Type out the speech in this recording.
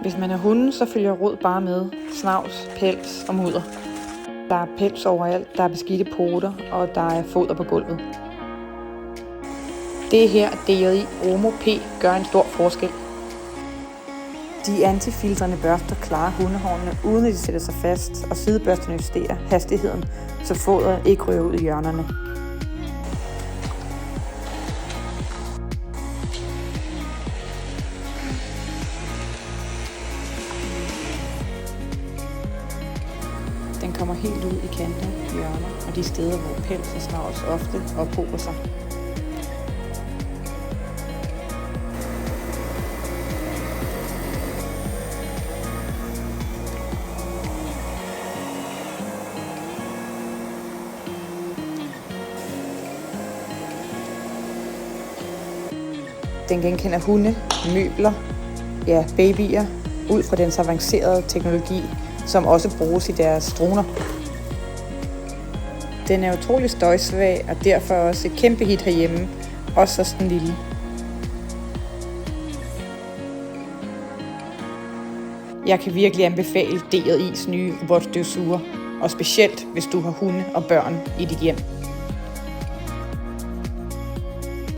Hvis man er hunde, så følger rod bare med. Snavs, pels og mudder. Der er pels overalt, der er beskidte poter, og der er foder på gulvet. Det her DJI Omo P gør en stor forskel. De antifiltrende børster klarer hundehårene, uden at de sætter sig fast, og sidebørsterne justerer hastigheden, så foderet ikke ryger ud i hjørnerne. Den kommer helt ud i kanter, hjørner og de steder, hvor pels og snavs ofte ophober sig. Den genkender hunde, møbler, babyer, ud fra dens avancerede teknologi, som også bruges i deres droner. Den er utrolig støjsvag og derfor også et kæmpe hit herhjemme, også sådan lille. Jeg kan virkelig anbefale DJI's nye robotstøvsuger, og specielt hvis du har hunde og børn i dit hjem.